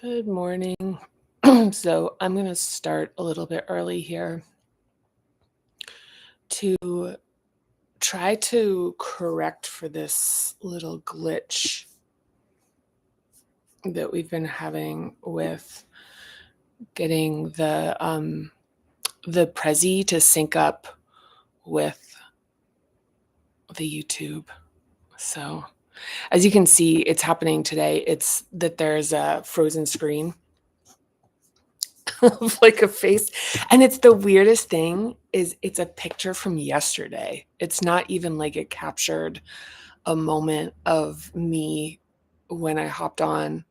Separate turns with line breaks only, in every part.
Good morning. So I'm going to start a little bit early here to try to correct for this little glitch that we've been having with getting the Prezi to sync up with the YouTube. So as you can see, it's happening today. It's that there's a frozen screen of like a face. And it's the weirdest thing is it's a picture from yesterday. It's not even like it captured a moment of me when I hopped on.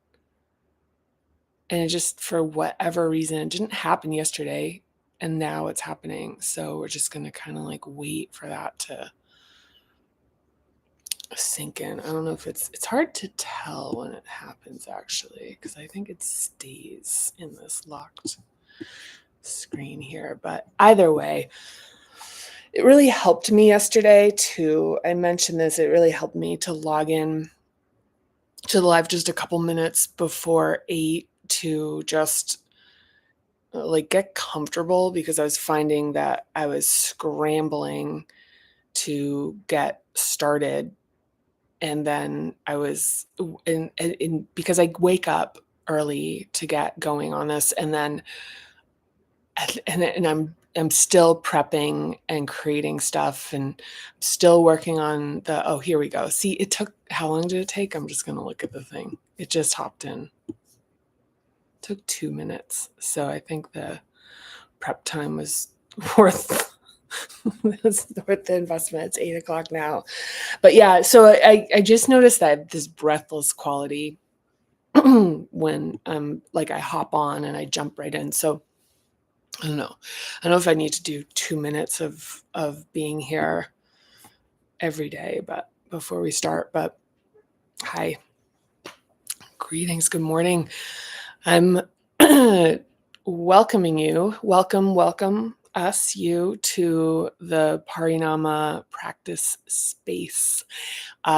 And it just, for whatever reason, it didn't happen yesterday. And now it's happening. So we're just going to kind of like wait for that to sink in. I don't know if it's hard to tell when it happens actually, because I think it stays in this locked screen here. But either way, it really helped me yesterday I mentioned this, it really helped me to log in to the live just a couple minutes before 8 to just like get comfortable, because I was finding that I was scrambling to get started. And then I was because I wake up early to get going on this, and then and I'm still prepping and creating stuff, and still working on oh, here we go. See, how long did it take? I'm just going to look at the thing. It just hopped in. It took 2 minutes. So I think the prep time was worth worth the investment. It's 8 o'clock now. But yeah, so I just noticed that this breathless quality when like I hop on and I jump right in. So I don't know. I don't know if I need to do 2 minutes of being here every day, but before we start. But hi, greetings, good morning. I'm welcoming you. Welcome you to the Parinama practice space.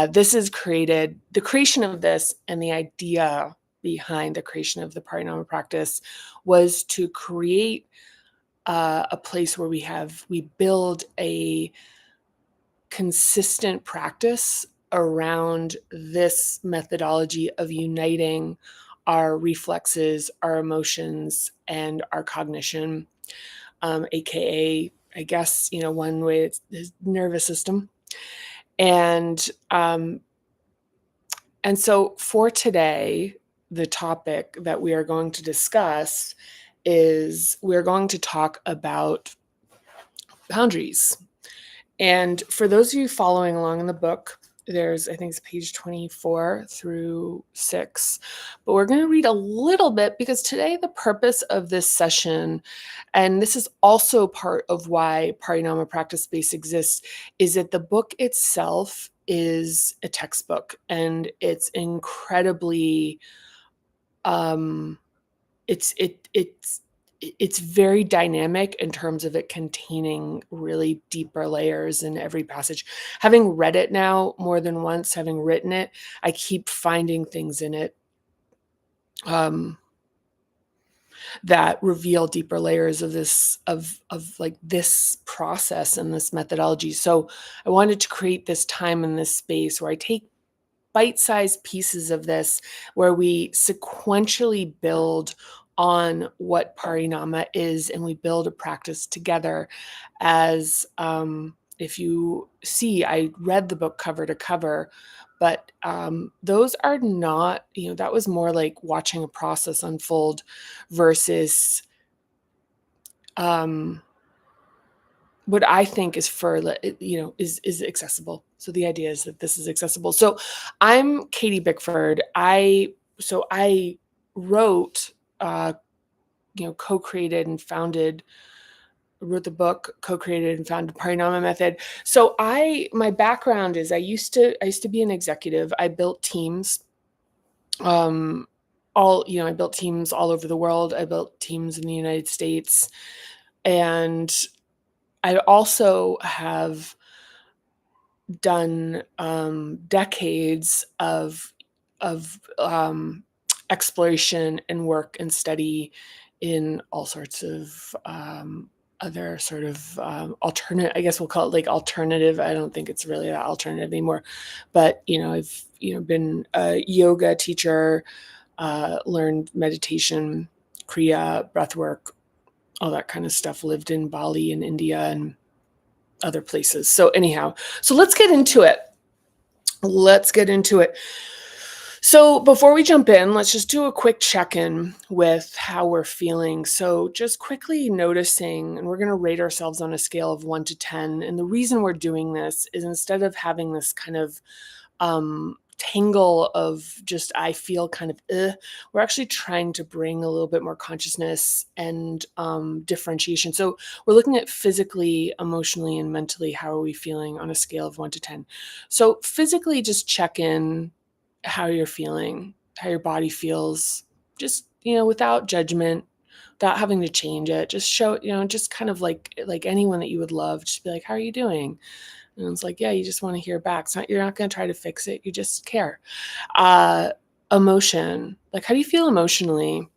This is the creation of this, and the idea behind the creation of the Parinama practice was to create a place where we build a consistent practice around this methodology of uniting our reflexes, our emotions, and our cognition, aka, I guess, one way it's the nervous system. And so for today, the topic that we are going to discuss is we're going to talk about boundaries. And for those of you following along in the book, I think it's page 24 through 6. But we're going to read a little bit, because today the purpose of this session, and this is also part of why Parinama Practice Space exists, is that the book itself is a textbook, and it's incredibly it's very dynamic in terms of it containing really deeper layers in every passage. Having read it now more than once, having written it, I keep finding things in it that reveal deeper layers of this like this process and this methodology. So I wanted to create this time in this space where I take bite-sized pieces of this, where we sequentially build on what Parinama is, and we build a practice together. As if you see, I read the book cover to cover, but those are not, that was more like watching a process unfold versus what I think is is accessible. So the idea is that this is accessible. So I'm Katie Bickford. I wrote, co-created and wrote the book, co-created and founded Parinama Method. So my background is I used to be an executive. I built teams. I built teams all over the world. I built teams in the United States, and I also have done decades of exploration and work and study in all sorts of other sort of alternate, I guess we'll call it like alternative. I don't think it's really that alternative anymore, but I've been a yoga teacher, learned meditation, kriya, breath work, all that kind of stuff. Lived in Bali and India and other places. So anyhow, so let's get into it. So before we jump in, let's just do a quick check-in with how we're feeling. So just quickly noticing, and we're going to rate ourselves on a scale of 1 to 10. And the reason we're doing this is instead of having this kind of tangle of just I feel kind of we're actually trying to bring a little bit more consciousness and differentiation. So we're looking at physically, emotionally, and mentally, how are we feeling on a scale of 1 to 10. So physically, just check in how you're feeling, how your body feels, just without judgment, without having to change it. Just show, just kind of like anyone that you would love, just be like, how are you doing? And it's like, yeah, you just want to hear back. You're not going to try to fix it. You just care. Emotion, like, how do you feel emotionally?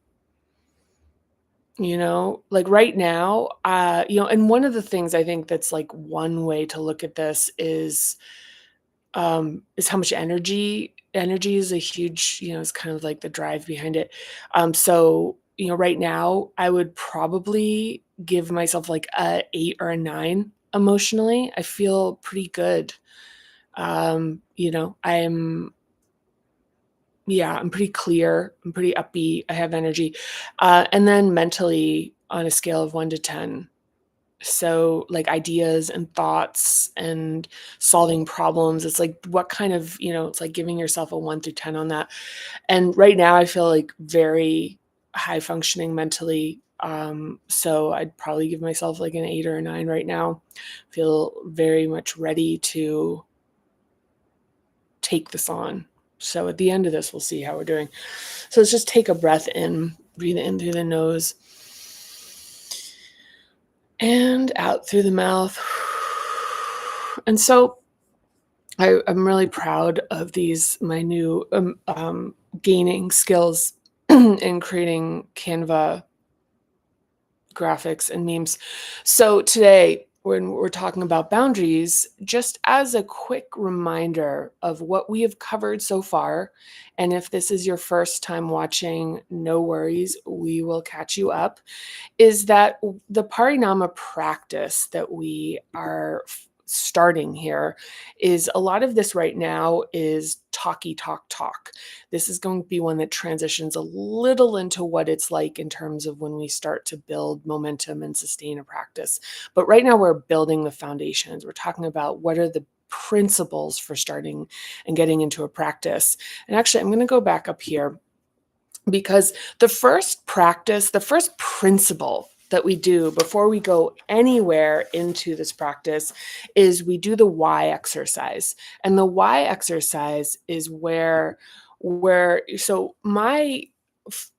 Like right now, and one of the things I think that's like one way to look at this is how much energy is a huge, is kind of like the drive behind it. So, right now I would probably give myself like a 8 or a 9 emotionally. I feel pretty good. I'm pretty clear. I'm pretty upbeat. I have energy. And then mentally on a scale of 1 to 10. So like ideas and thoughts and solving problems, it's like what kind of, it's like giving yourself a 1 through 10 on that. And right now I feel like very high functioning mentally. So I'd probably give myself like an 8 or a 9 right now. Feel very much ready to take this on. So at the end of this, we'll see how we're doing. So let's just take a breath in, breathe in through the nose and out through the mouth. And so I'm really proud of my new gaining skills in creating Canva graphics and memes. So today, when we're talking about boundaries, just as a quick reminder of what we have covered so far, and if this is your first time watching, no worries, we will catch you up, is that the Parinama practice that we are starting here is a lot of this right now is talk. This is going to be one that transitions a little into what it's like in terms of when we start to build momentum and sustain a practice. But right now we're building the foundations. We're talking about what are the principles for starting and getting into a practice. And actually, I'm going to go back up here because the first principle that we do before we go anywhere into this practice is we do the why exercise. And the why exercise is so my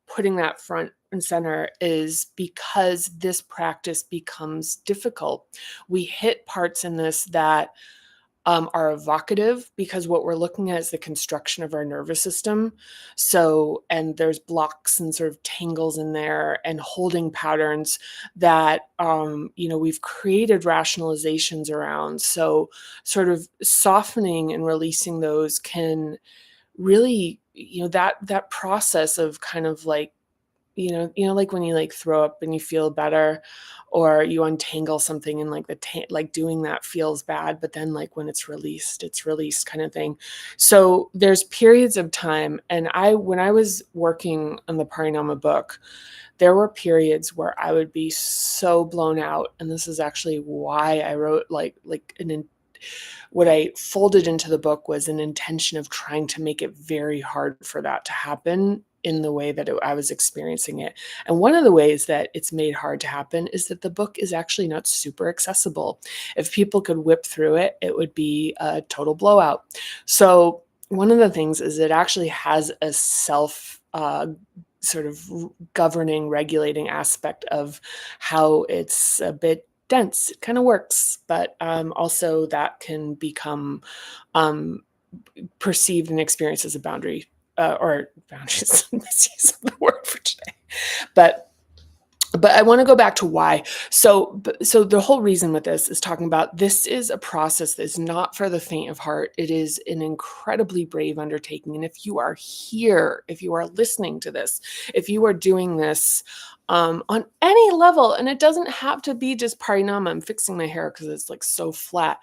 putting that front and center is because this practice becomes difficult. We hit parts in this that are evocative because what we're looking at is the construction of our nervous system. So, and there's blocks and sort of tangles in there and holding patterns that, we've created rationalizations around. So sort of softening and releasing those can really, that process of kind of like, like when you like throw up and you feel better, or you untangle something and like like doing that feels bad, but then like when it's released kind of thing. So there's periods of time, and when I was working on the Parinama book, there were periods where I would be so blown out, and this is actually why I wrote what I folded into the book was an intention of trying to make it very hard for that to happen in the way that I was experiencing it. And one of the ways that it's made hard to happen is that the book is actually not super accessible. If people could whip through it, it would be a total blowout. So one of the things is it actually has a self sort of governing, regulating aspect of how it's a bit dense. It kind of works, but also that can become perceived and experienced as a boundary or boundaries, misuse of the word for today. But I want to go back to why. So the whole reason with this is talking about this is a process that is not for the faint of heart. It is an incredibly brave undertaking. And if you are here, if you are listening to this, if you are doing this on any level, and it doesn't have to be just Parinama. I'm fixing my hair because it's like so flat.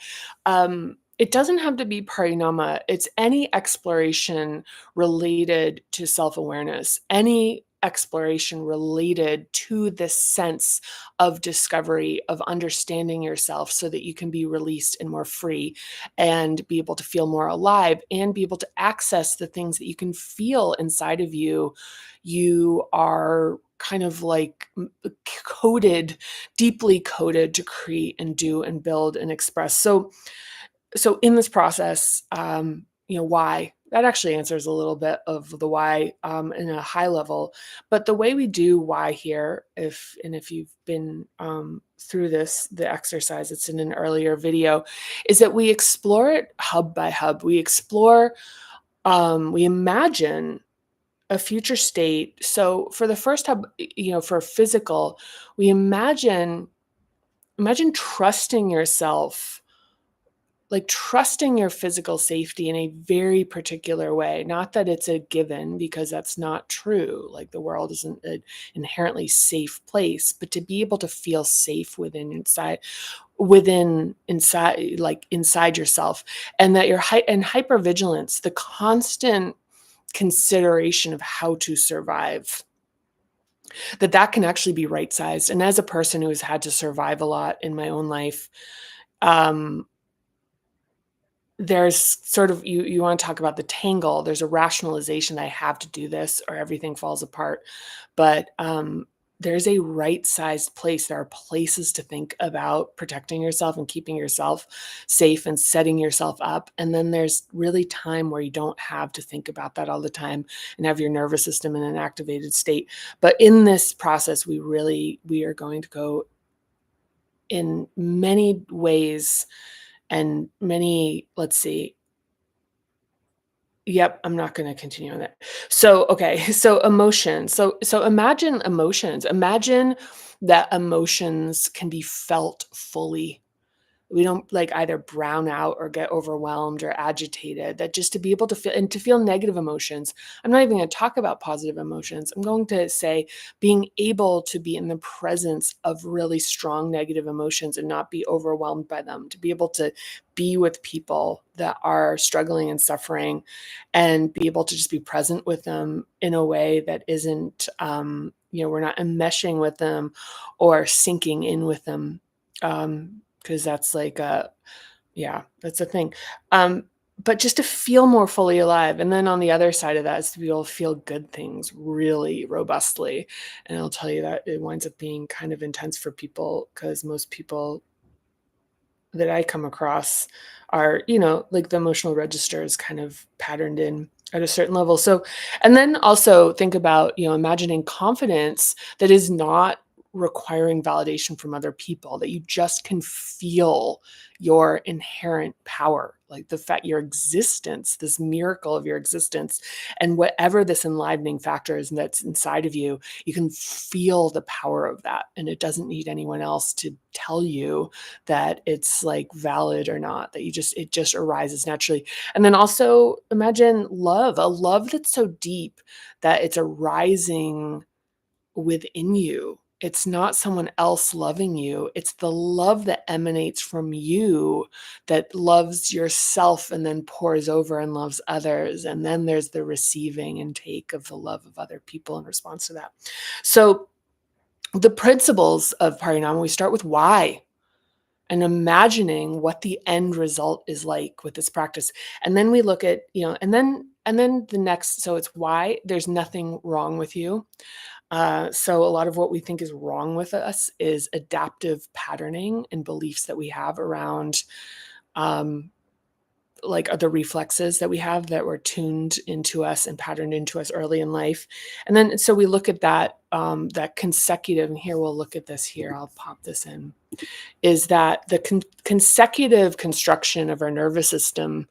It doesn't have to be Parinama. It's any exploration related to self-awareness, any exploration related to this sense of discovery, of understanding yourself so that you can be released and more free and be able to feel more alive and be able to access the things that you can feel inside of you. You are kind of like coded, deeply coded to create and do and build and express. So in this process, why? That actually answers a little bit of the why in a high level. But the way we do why here, if you've been through the exercise, it's in an earlier video, is that we explore it hub by hub. We explore, we imagine a future state. So for the first hub, for physical, we imagine trusting yourself, like trusting your physical safety in a very particular way. Not that it's a given, because that's not true. Like the world isn't an inherently safe place, but to be able to feel safe inside yourself, and that your hypervigilance, the constant consideration of how to survive, that can actually be right-sized. And as a person who has had to survive a lot in my own life, there's sort of, you want to talk about the tangle. There's a rationalization that I have to do this or everything falls apart. But there's a right-sized place. There are places to think about protecting yourself and keeping yourself safe and setting yourself up. And then there's really time where you don't have to think about that all the time and have your nervous system in an activated state. But in this process, we are going to go in many ways and many, let's see. Yep, I'm not going to continue on that. So, okay, so emotions. So imagine emotions. Imagine that emotions can be felt fully. We don't like either brown out or get overwhelmed or agitated. That just to be able to feel negative emotions. I'm not even going to talk about positive emotions. I'm going to say being able to be in the presence of really strong negative emotions and not be overwhelmed by them, to be able to be with people that are struggling and suffering and be able to just be present with them in a way that isn't, we're not enmeshing with them or sinking in with them. Because that's like that's a thing. But just to feel more fully alive. And then on the other side of that is to be able to feel good things really robustly. And I'll tell you that it winds up being kind of intense for people, because most people that I come across are, like the emotional register is kind of patterned in at a certain level. So, and then also think about, imagining confidence that is not requiring validation from other people, that you just can feel your inherent power, like the fact your existence, this miracle of your existence, and whatever this enlivening factor is that's inside of you, you can feel the power of that. And it doesn't need anyone else to tell you that it's like valid or not, that it just arises naturally. And then also imagine love, a love that's so deep that it's arising within you. It's not someone else loving you. It's the love that emanates from you that loves yourself and then pours over and loves others. And then there's the receiving and take of the love of other people in response to that. So the principles of Parinama, we start with why, and imagining what the end result is like with this practice. And then we look at, and then the next, so it's why. There's nothing wrong with you. So a lot of what we think is wrong with us is adaptive patterning and beliefs that we have around like the reflexes that we have that were tuned into us and patterned into us early in life. And then so we look at that that consecutive, and here we'll look at this here, I'll pop this in, is that the consecutive construction of our nervous system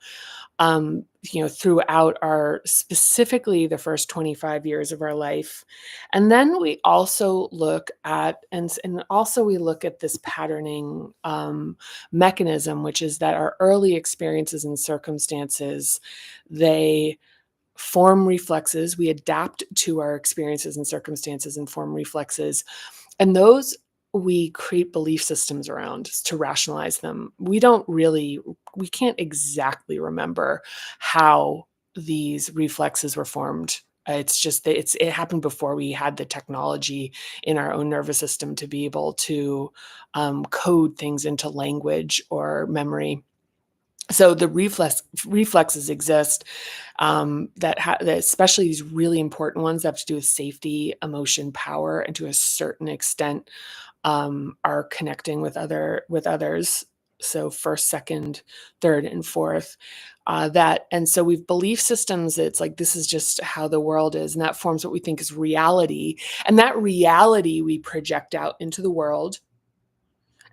throughout our specifically the first 25 years of our life. And then we also look at, and also we look at this patterning mechanism, which is that our early experiences and circumstances, they form reflexes. We adapt to our experiences and circumstances and form reflexes. And those we create belief systems around to rationalize them. We can't exactly remember how these reflexes were formed. It's just that it happened before we had the technology in our own nervous system to be able to code things into language or memory. So the reflexes exist, that especially these really important ones that have to do with safety, emotion, power, and to a certain extent are connecting with others. So first, second, third, and fourth. And so we've belief systems. It's like this is just how the world is, and that forms what we think is reality. And that reality we project out into the world,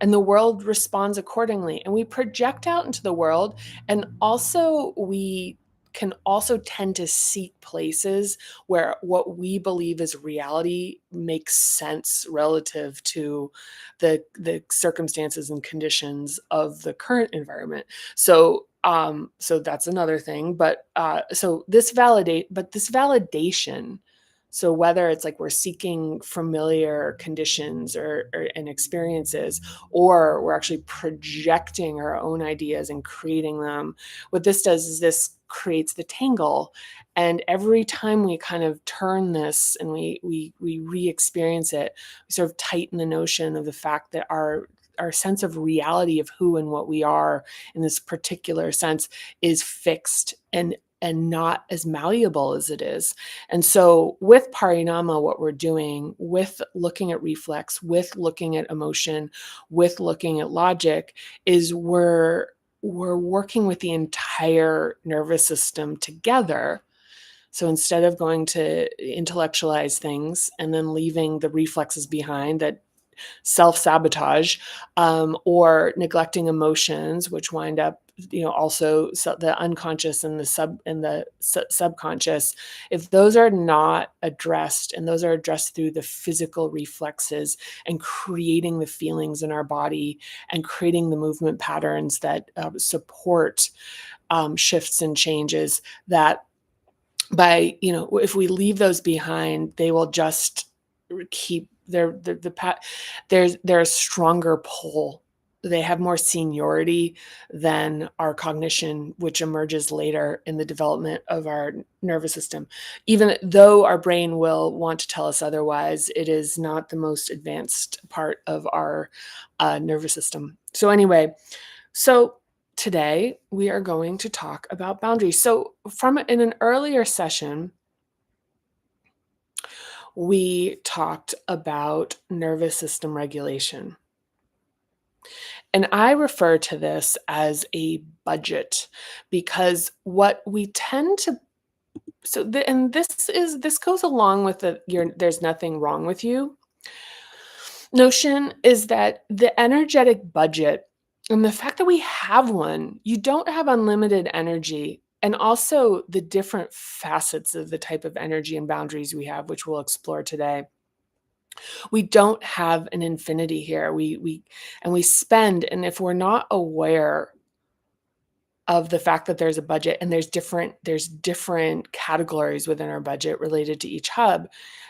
and the world responds accordingly. And we project out into the world, and also we can also tend to seek places where what we believe is reality makes sense relative to the circumstances and conditions of the current environment. So that's another thing. But this validation. So whether it's like we're seeking familiar conditions and experiences, or we're actually projecting our own ideas and creating them, what this does is this creates the tangle. And every time we kind of turn this and we re-experience it, we sort of tighten the notion of the fact that our sense of reality of who and what we are in this particular sense is fixed and not as malleable as it is. And so with Parinama, what we're doing with looking at reflex, with looking at emotion, with looking at logic, is we're working with the entire nervous system together. So instead of going to intellectualize things and then leaving the reflexes behind that self-sabotage, or neglecting emotions, which wind up, also the unconscious and the subconscious, if those are not addressed, and those are addressed through the physical reflexes and creating the feelings in our body and creating the movement patterns that support shifts and changes, that if we leave those behind, they will just keep there's a stronger pull. They have more seniority than our cognition, which emerges later in the development of our nervous system. Even though our brain will want to tell us otherwise, it is not the most advanced part of our nervous system. So anyway, today we are going to talk about boundaries. So in an earlier session, we talked about nervous system regulation. And I refer to this as a budget, because what we tend to this goes along with there's nothing wrong with you notion, is that the energetic budget, and the fact that we have one, you don't have unlimited energy, and also the different facets of the type of energy and boundaries we have, which we'll explore today. We don't have an infinity here. We spend, and if we're not aware of the fact that there's a budget, and there's different categories within our budget related to each hub,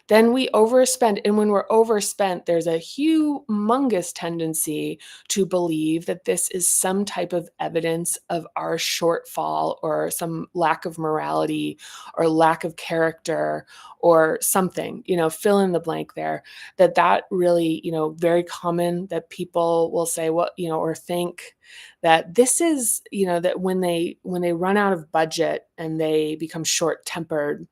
then we overspend. And when we're overspent, there's a humongous tendency to believe that this is some type of evidence of our shortfall, or some lack of morality, or lack of character, or something, fill in the blank there. That really, very common that people will say, or think that this is, that when they run out of budget and they become short-tempered,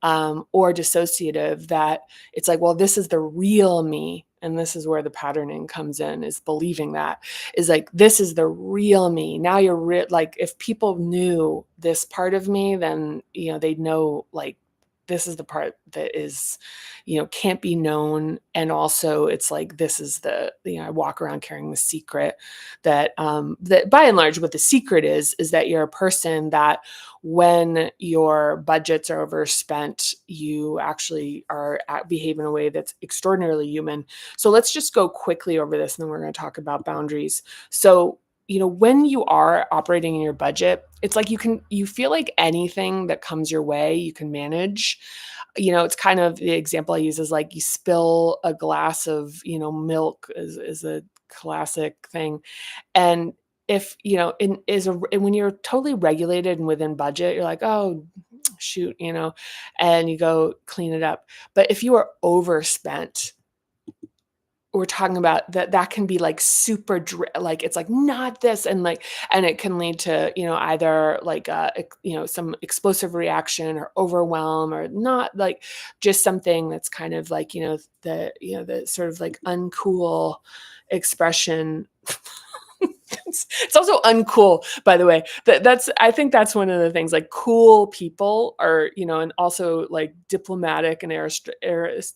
or dissociative, that it's like, well, this is the real me. And this is where the patterning comes in, is believing that is like, this is the real me. Now you're like, if people knew this part of me, then, they'd know, like, this is the part that is, can't be known. And also it's like, this is I walk around carrying the secret that, that by and large, what the secret is that you're a person that when your budgets are overspent, you actually behave in a way that's extraordinarily human. So let's just go quickly over this, and then we're going to talk about boundaries. So, when you are operating in your budget, it's like you feel like anything that comes your way, you can manage. It's kind of the example I use is like you spill a glass of, milk is a classic thing. And if, when you're totally regulated and within budget, you're like, oh, shoot, and you go clean it up. But if you are overspent, we're talking about that can be like super like it's like not this, and it can lead to either like some explosive reaction or overwhelm, or not, like just something that's kind of like the sort of like uncool expression. It's also uncool, by the way. I think that's one of the things, like cool people are, and also like diplomatic and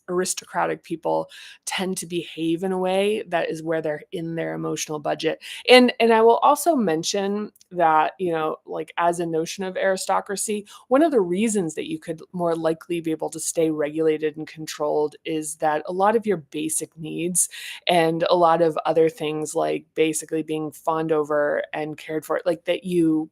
aristocratic people tend to behave in a way that is where they're in their emotional budget. And I will also mention that, like as a notion of aristocracy, one of the reasons that you could more likely be able to stay regulated and controlled is that a lot of your basic needs and a lot of other things, like basically being fawned over and cared for, like that you're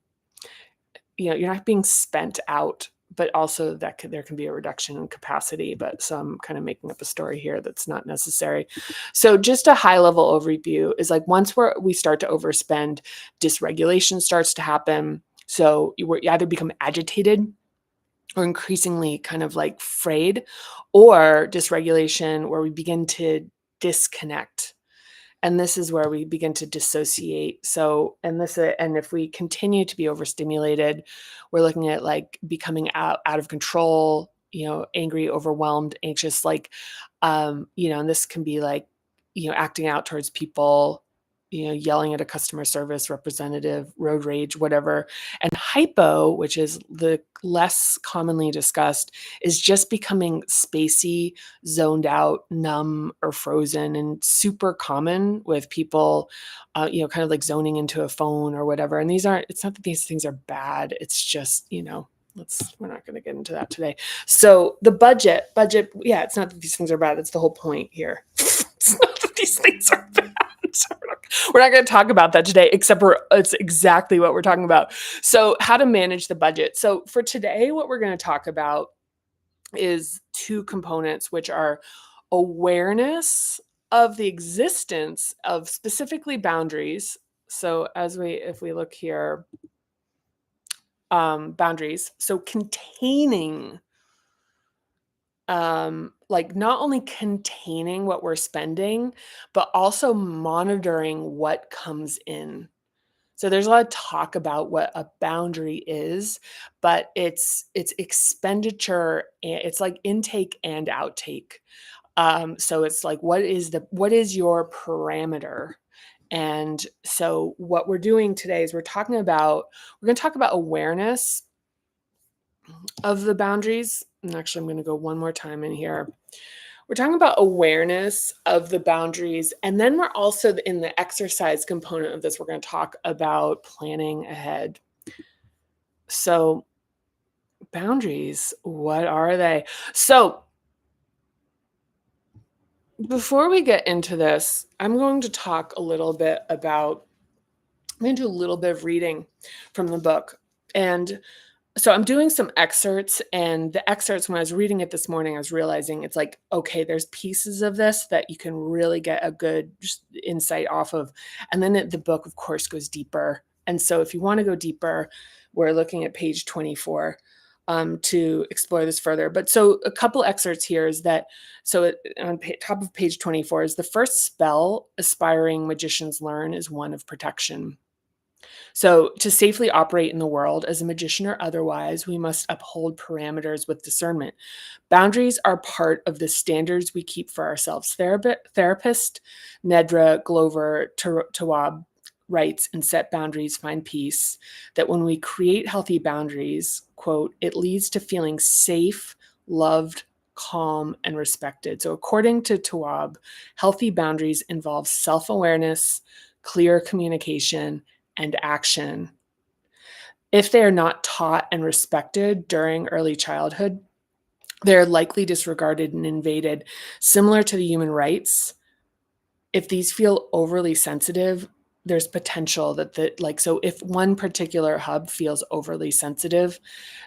not being spent out, but also that there can be a reduction in capacity. But so I'm kind of making up a story here that's not necessary. So just a high level overview is like once we start to overspend, dysregulation starts to happen. So you either become agitated or increasingly kind of like frayed, or dysregulation where we begin to disconnect. And this is where we begin to dissociate. So, and if we continue to be overstimulated, we're looking at like becoming out of control, angry, overwhelmed, anxious, like, and this can be like, acting out towards people, yelling at a customer service representative, road rage, whatever. And hypo, which is the less commonly discussed, is just becoming spacey, zoned out, numb, or frozen, and super common with people, kind of like zoning into a phone or whatever. And it's not that these things are bad. It's just, we're not going to get into that today. So the budget, yeah, it's not that these things are bad. That's the whole point here. It's not that these things are bad. So we're not going to talk about that today, except it's exactly what we're talking about. So how to manage the budget. So for today, what we're going to talk about is two components, which are awareness of the existence of specifically boundaries. So if we look here, boundaries. So containing, like not only containing what we're spending, but also monitoring what comes in. So there's a lot of talk about what a boundary is, but it's expenditure. It's like intake and outtake. So it's like, what is your parameter? And so what we're doing today is we're going to talk about awareness of the boundaries. And actually, I'm going to go one more time in here. We're talking about awareness of the boundaries. And then we're also in the exercise component of this, we're going to talk about planning ahead. So boundaries, what are they? So before we get into this, I'm going to talk a little bit about, I'm going to do a little bit of reading from the book. And so I'm doing some excerpts, and the excerpts, when I was reading it this morning, I was realizing it's like, okay, there's pieces of this that you can really get a good insight off of. And then the book, of course, goes deeper. And so if you want to go deeper, we're looking at page 24 to explore this further. But so a couple excerpts here is that, so on top of page 24 is the first spell aspiring magicians learn is one of protection. So to safely operate in the world as a magician or otherwise, we must uphold parameters with discernment. Boundaries are part of the standards we keep for ourselves. Therapist Nedra Glover Tawwab writes, and set boundaries, find peace, that when we create healthy boundaries, quote, it leads to feeling safe, loved, calm, and respected. So according to Tawab, healthy boundaries involve self-awareness, clear communication, and action. If they are not taught and respected during early childhood, they're likely disregarded and invaded. Similar to the human rights, if these feel overly sensitive, there's potential so if one particular hub feels overly sensitive,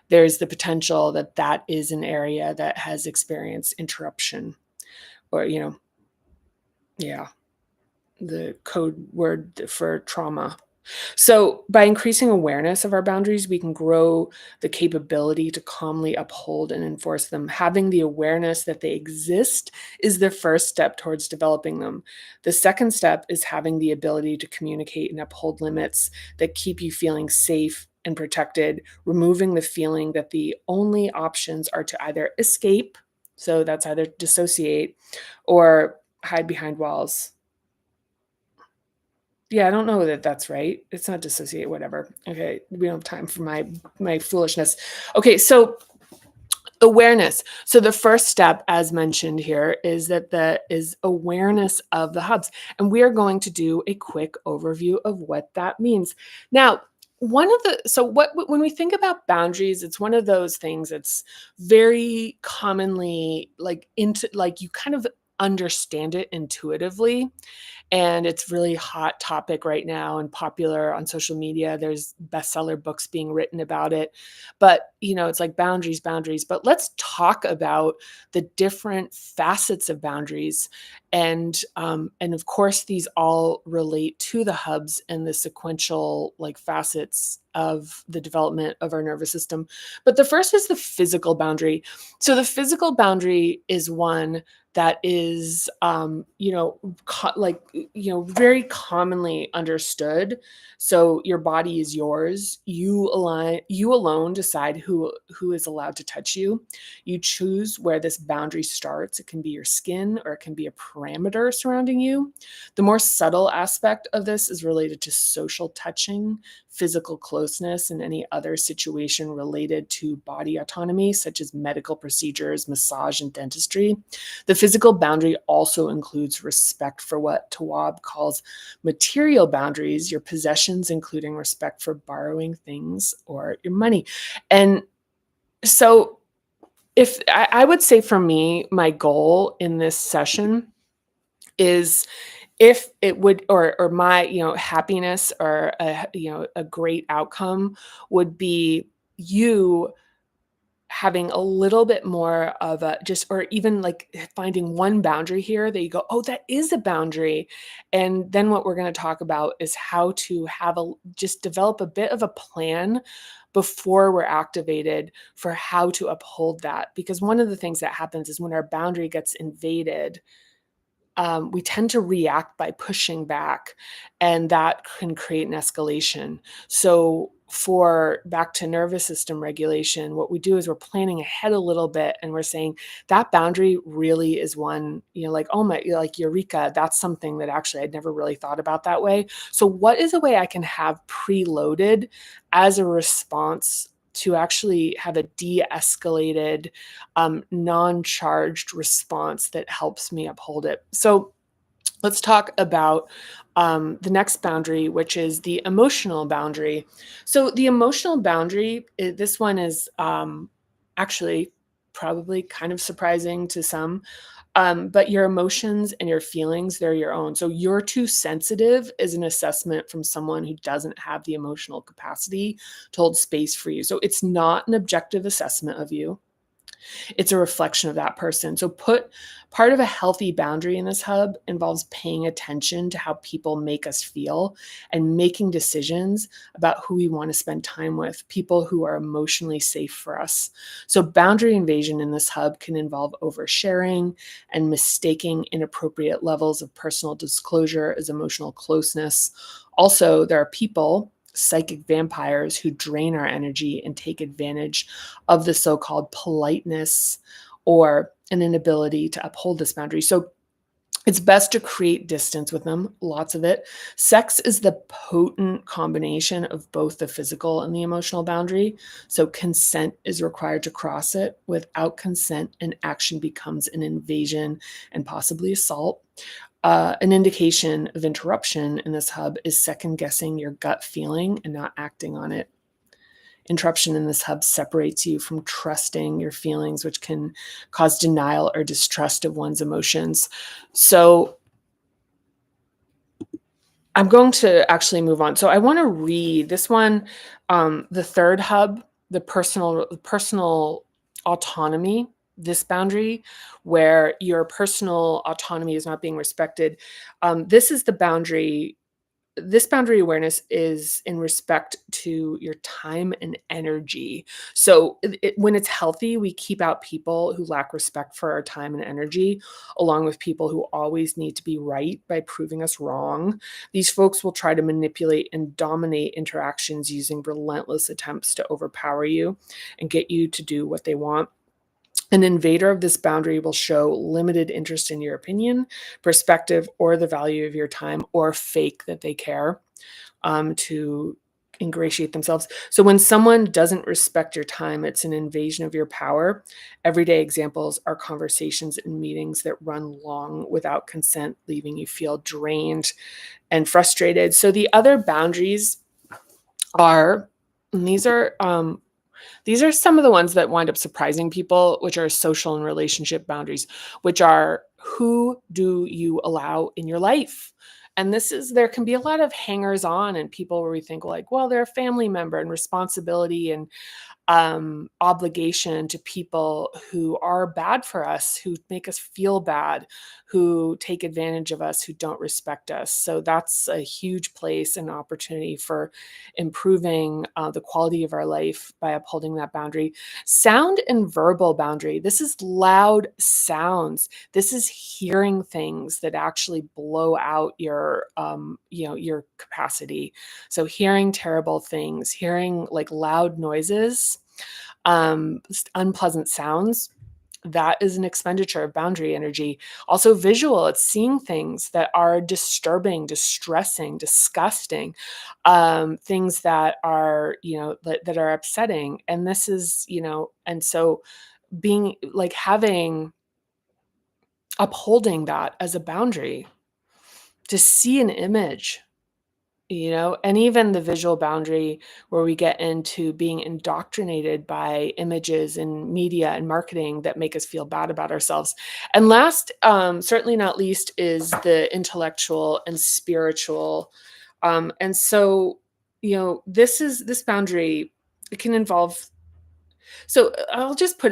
there's the potential that that is an area that has experienced interruption, or, yeah, the code word for trauma. So, by increasing awareness of our boundaries, we can grow the capability to calmly uphold and enforce them. Having the awareness that they exist is the first step towards developing them. The second step is having the ability to communicate and uphold limits that keep you feeling safe and protected, removing the feeling that the only options are to either escape, so that's either dissociate, or hide behind walls. Yeah, I don't know that that's right. It's not dissociate, whatever. Okay, we don't have time for my foolishness. Okay, so awareness. So the first step, as mentioned here, is awareness of the hubs, and we are going to do a quick overview of what that means. Now, when we think about boundaries, it's one of those things that's very commonly you kind of understand it intuitively, and it's really hot topic right now and popular on social media. There's bestseller books being written about it. But, it's like boundaries, boundaries. But let's talk about the different facets of boundaries. And of course, these all relate to the hubs and the sequential facets of the development of our nervous system. But the first is the physical boundary. So the physical boundary is one that is, very commonly understood. So your body is yours. You alone decide who is allowed to touch you. You choose where this boundary starts. It can be your skin, or it can be a parameter surrounding you. The more subtle aspect of this is related to social touching, physical closeness, and any other situation related to body autonomy, such as medical procedures, massage, and dentistry. The physical boundary also includes respect for what Tawab calls material boundaries, your possessions, including respect for borrowing things or your money. And so, if I would say, for me, my goal in this session is, if it would, or my, happiness, or a great outcome would be you having a little bit more of a just, or even finding one boundary here that you go, oh, that is a boundary. And then what we're going to talk about is how to just develop a bit of a plan before we're activated for how to uphold that. Because one of the things that happens is when our boundary gets invaded, we tend to react by pushing back, and that can create an escalation. So, for back to nervous system regulation, what we do is we're planning ahead a little bit, and we're saying that boundary really is one, oh my, like eureka, that's something that actually I'd never really thought about that way. So, what is a way I can have preloaded as a response to actually have a de-escalated, non-charged response that helps me uphold it? So let's talk about the next boundary, which is the emotional boundary. So the emotional boundary, this one is actually probably kind of surprising to some. But your emotions and your feelings, they're your own. So you're too sensitive is an assessment from someone who doesn't have the emotional capacity to hold space for you. So it's not an objective assessment of you. It's a reflection of that person. So part of a healthy boundary in this hub involves paying attention to how people make us feel and making decisions about who we want to spend time with, people who are emotionally safe for us. So boundary invasion in this hub can involve oversharing and mistaking inappropriate levels of personal disclosure as emotional closeness. Also, there are people, psychic vampires, who drain our energy and take advantage of the so-called politeness or an inability to uphold this boundary. So It's best to create distance with them, lots of it. Sex is the potent combination of both the physical and the emotional boundary. So consent is required to cross it. Without consent, an action becomes an invasion and possibly assault. An indication of interruption in this hub is second guessing your gut feeling and not acting on it. Interruption in this hub separates you from trusting your feelings, which can cause denial or distrust of one's emotions. So I'm going to actually move on. So I want to read this one, the third hub, the personal autonomy, this boundary where your personal autonomy is not being respected. This is the boundary. This boundary awareness is in respect to your time and energy. So when it's healthy, we keep out people who lack respect for our time and energy, along with people who always need to be right by proving us wrong. These folks will try to manipulate and dominate interactions using relentless attempts to overpower you and get you to do what they want. An invader of this boundary will show limited interest in your opinion, perspective, or the value of your time, or fake that they care to ingratiate themselves. So when someone doesn't respect your time, it's an invasion of your power. Everyday examples are conversations and meetings that run long without consent, leaving you feel drained and frustrated. So the other boundaries are, and these are some of the ones that wind up surprising people, which are social and relationship boundaries, which are who do you allow in your life? And there can be a lot of hangers on and people where we think like, well, they're a family member and responsibility and obligation to people who are bad for us, who make us feel bad, who take advantage of us, who don't respect us. So that's a huge place and opportunity for improving the quality of our life by upholding that boundary. Sound and verbal boundary. This is loud sounds. This is hearing things that actually blow out your capacity. So hearing terrible things, hearing like loud noises, unpleasant sounds, that is an expenditure of boundary energy. Also visual, it's seeing things that are disturbing, distressing, disgusting, things that are, that are upsetting. And this is, and so being like upholding that as a boundary, to see an image, and even the visual boundary where we get into being indoctrinated by images and media and marketing that make us feel bad about ourselves. And last, certainly not least, is the intellectual and spiritual. And so, this boundary, it can involve, so I'll just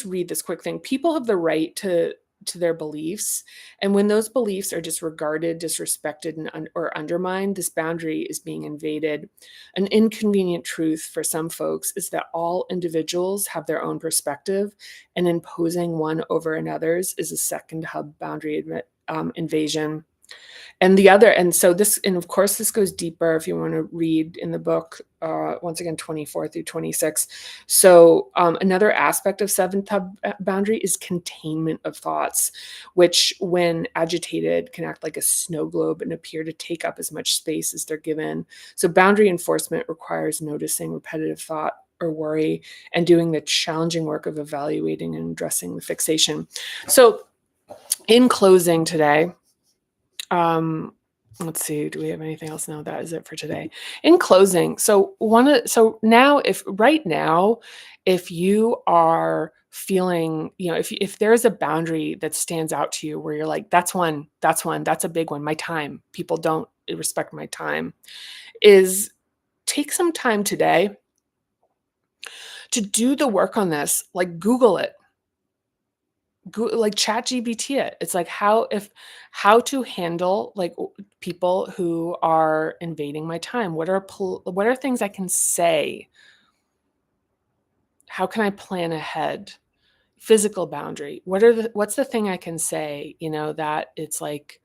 read this quick thing. People have the right to their beliefs, and when those beliefs are disregarded, disrespected, or undermined, this boundary is being invaded. An inconvenient truth for some folks is that all individuals have their own perspective, and imposing one over another's is a second hub boundary invasion. And so and of course, this goes deeper if you want to read in the book, once again, 24 through 26. So another aspect of seventh hub boundary is containment of thoughts, which when agitated can act like a snow globe and appear to take up as much space as they're given. So boundary enforcement requires noticing repetitive thought or worry and doing the challenging work of evaluating and addressing the fixation. So in closing today, let's see, do we have anything else? No, that is it for today. In closing, so now, if you are feeling, if there's a boundary that stands out to you where you're like, that's a big one, my time, people don't respect my time, is take some time today to do the work on this. Like Google it, like chat GBT it. It's like how to handle like people who are invading my time. What are things I can say? How can I plan ahead? Physical boundary. What's the thing I can say, that it's like,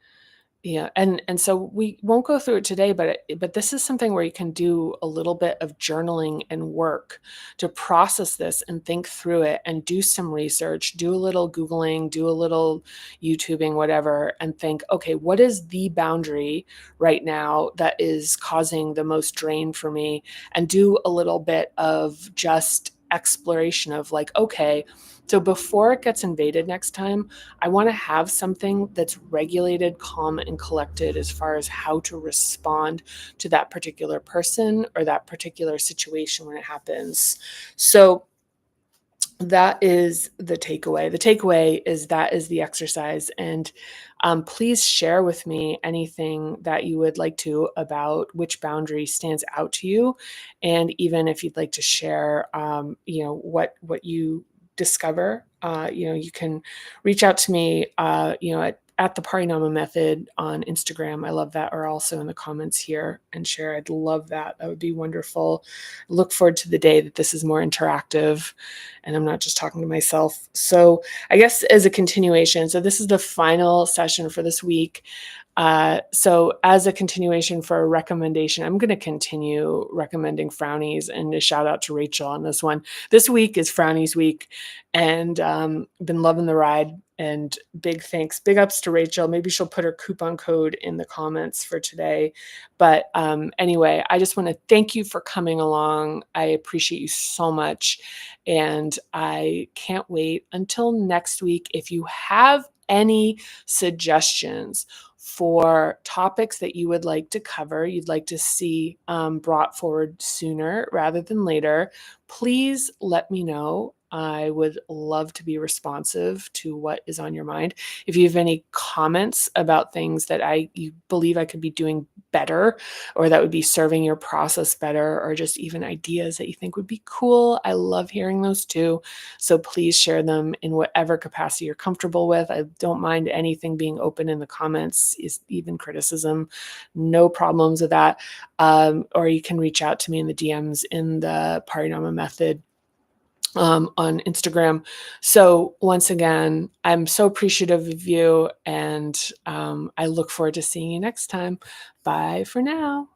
Yeah, and so we won't go through it today, but this is something where you can do a little bit of journaling and work to process this and think through it and do some research, do a little Googling, do a little YouTubing, whatever, and think, okay, what is the boundary right now that is causing the most drain for me? And do a little bit of just exploration of like, okay, so before it gets invaded next time, I want to have something that's regulated, calm, and collected as far as how to respond to that particular person or that particular situation when it happens. So that is the takeaway. The takeaway is that is the exercise. And please share with me anything that you would like to about which boundary stands out to you. And even if you'd like to share, what you discover, you can reach out to me, at the Parinama method on Instagram. I love that. Or also in the comments here and share. I'd love that. That would be wonderful. Look forward to the day that this is more interactive and I'm not just talking to myself. So I guess as a continuation, so this is the final session for this week. So as a continuation for a recommendation, I'm going to continue recommending Frownies, and a shout out to Rachel on this one. This week is Frownies week, and been loving the ride. And big thanks, big ups to Rachel. Maybe she'll put her coupon code in the comments for today. But anyway, I just want to thank you for coming along. I appreciate you so much. And I can't wait until next week. If you have any suggestions for topics that you would like to cover, you'd like to see brought forward sooner rather than later, please let me know. I would love to be responsive to what is on your mind. If you have any comments about things that you believe I could be doing better, or that would be serving your process better, or just even ideas that you think would be cool, I love hearing those too. So please share them in whatever capacity you're comfortable with. I don't mind anything being open in the comments, is even criticism, no problems with that. Or you can reach out to me in the DMs in the Parinama method on Instagram. So once again, I'm so appreciative of you, and I look forward to seeing you next time. Bye for now.